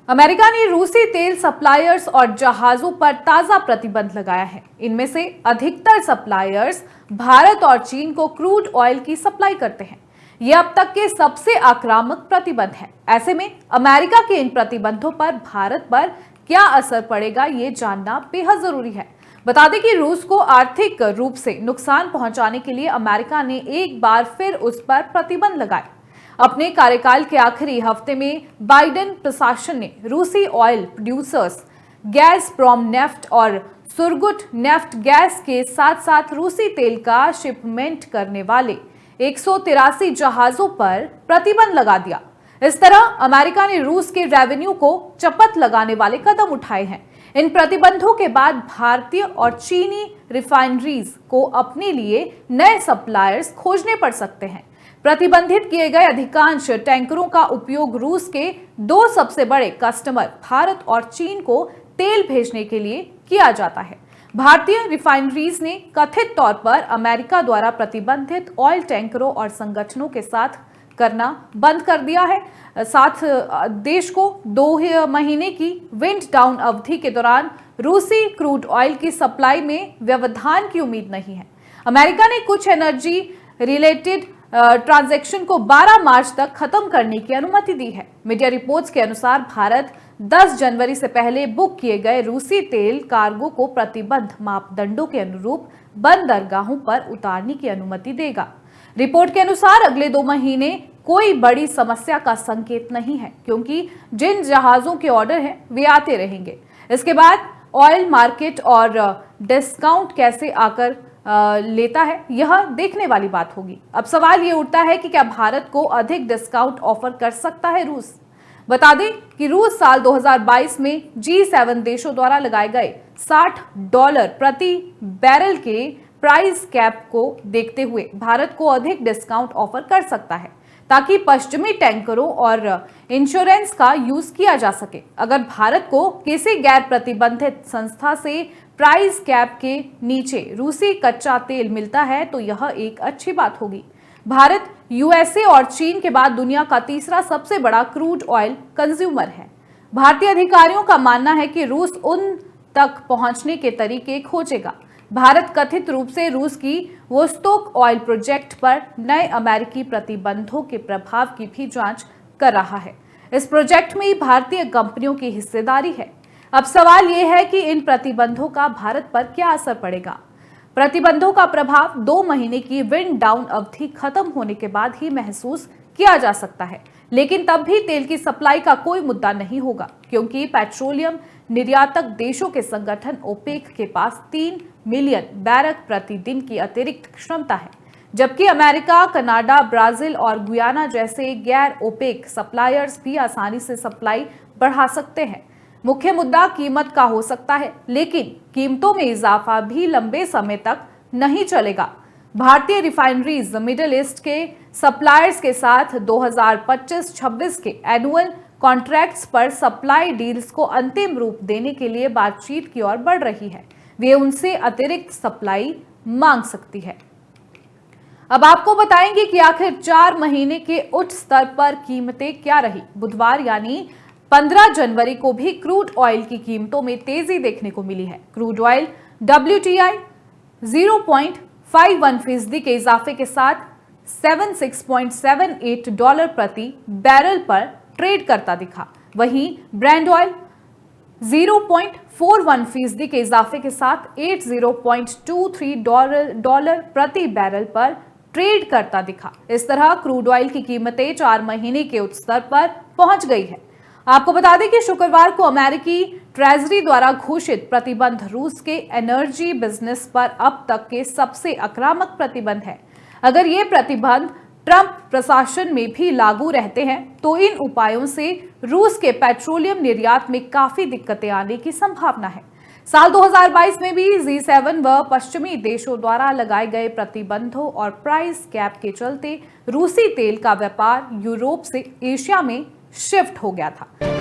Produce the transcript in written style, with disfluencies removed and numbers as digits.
America ने रूसी तेल सप्लायर्स और जहाजों पर ताजा प्रतिबंध लगाया है। इनमें से अधिकतर सप्लायर्स भारत और चीन को क्रूड ऑयल की सप्लाई करते हैं। यह अब तक के सबसे आक्रामक प्रतिबंध है। ऐसे में अमेरिका के इन प्रतिबंधों पर भारत पर क्या असर पड़ेगा, ये जानना बेहद जरूरी है। बता दें कि रूस को आर्थिक रूप से नुकसान पहुंचाने के लिए अमेरिका ने एक बार फिर उस पर प्रतिबंध लगाए। अपने कार्यकाल के आखिरी हफ्ते में बाइडेन प्रशासन ने रूसी ऑयल प्रोड्यूसर्स गैज़प्रोम नेफ्ट और सुरगुट नेफ्ट गैस के साथ साथ रूसी तेल का शिपमेंट करने वाले 183 जहाजों पर प्रतिबंध लगा दिया। इस तरह अमेरिका ने रूस के रेवेन्यू को चपत लगाने वाले कदम उठाए हैं। इन प्रतिबंधों के बाद भारतीय और चीनी रिफाइनरीज को अपने लिए नए सप्लायर्स खोजने पड़ सकते हैं। प्रतिबंधित किए गए अधिकांश टैंकरों का उपयोग रूस के दो सबसे बड़े कस्टमर भारत और चीन को तेल भेजने के लिए किया जाता है। भारतीय रिफाइनरीज ने कथित तौर पर अमेरिका द्वारा प्रतिबंधित ऑयल टैंकरों और संगठनों के साथ करना बंद कर दिया है। साथ देश को 2 महीने की विंड डाउन अवधि के दौरान रूसी क्रूड ऑयल की सप्लाई में व्यवधान की उम्मीद नहीं है। अमेरिका ने कुछ एनर्जी रिलेटेड ट्रांजैक्शन को 12 मार्च तक खत्म करने की अनुमति दी है। मीडिया रिपोर्ट्स के अनुसार भारत 10 जनवरी से पहले बुक किए गए रूसी तेल कार्गो को प्रतिबंध मापदंडों के अनुरूप बंदरगाहों पर उतारने की अनुमति देगा। रिपोर्ट के अनुसार अगले 2 महीने कोई बड़ी समस्या का संकेत नहीं है, क्योंकि जिन जहाजों के ऑर्डर हैं वे आते रहेंगे। इसके बाद ऑयल मार्केट और डिस्काउंट कैसे आकर लेता है, यह देखने वाली बात होगी। अब सवाल ये उठता है कि क्या भारत को अधिक डिस्काउंट ऑफर कर सकता है रूस। बता दें कि रूस साल 2022 में G7 देशों द्वारा लगाए गए $60 प्रति बैरल के प्राइस कैप को देखते हुए भारत को अधिक डिस्काउंट ऑफर कर सकता है, ताकि पश्चिमी टैंकरों और इंश्योरेंस का यूज किया जा सके। अगर भारत को किसी गैर प्रतिबंधित संस्था से प्राइस कैप के नीचे रूसी कच्चा तेल मिलता है तो यह एक अच्छी बात होगी। भारत यूएसए और चीन के बाद दुनिया का तीसरा सबसे बड़ा क्रूड ऑयल कंज्यूमर है। भारतीय अधिकारियों का मानना है कि रूस उन तक पहुंचने के तरीके खोजेगा। भारत कथित रूप से रूस की वोस्तोक ऑयल प्रोजेक्ट पर नए अमेरिकी प्रतिबंधों के प्रभाव की भी जांच कर रहा है। इस प्रोजेक्ट में भारतीय कंपनियों की हिस्सेदारी है। अब सवाल यह है कि इन प्रतिबंधों का भारत पर क्या असर पड़ेगा। प्रतिबंधों का प्रभाव 2 महीने की विंड डाउन अवधि खत्म होने के बाद ही महसूस किया जा सकता है, लेकिन तब भी तेल की सप्लाई का कोई मुद्दा नहीं होगा, क्योंकि पेट्रोलियम निर्यातक देशों के संगठन ओपेक के पास 3 मिलियन बैरल प्रतिदिन की अतिरिक्त क्षमता है, जबकि अमेरिका, कनाडा, ब्राजील और गुयाना जैसे गैर ओपेक सप्लायर्स भी आसानी से सप्लाई बढ़ा सकते हैं। मुख्य मुद्दा कीमत का हो सकता है, लेकिन कीमतों में इजाफा भी लंबे समय तक नहीं चलेगा। भारतीय रिफाइनरीज मिडिल ईस्ट के सप्लायर्स के साथ 2025-26 के एनुअल कॉन्ट्रैक्ट्स पर सप्लाई डील्स को अंतिम रूप देने के लिए बातचीत की ओर बढ़ रही है। वे उनसे अतिरिक्त सप्लाई मांग सकती है। अब आपको बताएंगे कि आखिर 4 महीने के उच्च स्तर पर कीमतें क्या रही। बुधवार यानी 15 जनवरी को भी क्रूड ऑयल की कीमतों में तेजी देखने को मिली है। क्रूड ऑयल WTI 0.51% के इजाफे के साथ $76.78 प्रति बैरल पर ट्रेड करता दिखा। वहीं ब्रेंट ऑयल 0.41% के इजाफे के साथ $80.23 प्रति बैरल पर ट्रेड करता दिखा। इस तरह क्रूड ऑयल की कीमतें 4 महीने के उच्च स्तर पर पहुंच गई है। आपको बता दें कि शुक्रवार को अमेरिकी ट्रेजरी द्वारा घोषित प्रतिबंध रूस के एनर्जी बिजनेस पर अब तक के सबसे आक्रामक प्रतिबंध है। अगर ये प्रतिबंध ट्रंप प्रशासन में भी लागू रहते हैं तो इन उपायों से रूस के पेट्रोलियम निर्यात में काफी दिक्कतें आने की संभावना है। साल 2022 में भी G7 व पश्चिमी देशों द्वारा लगाए गए प्रतिबंधों और प्राइस कैप के चलते रूसी तेल का व्यापार यूरोप से एशिया में शिफ्ट हो गया था।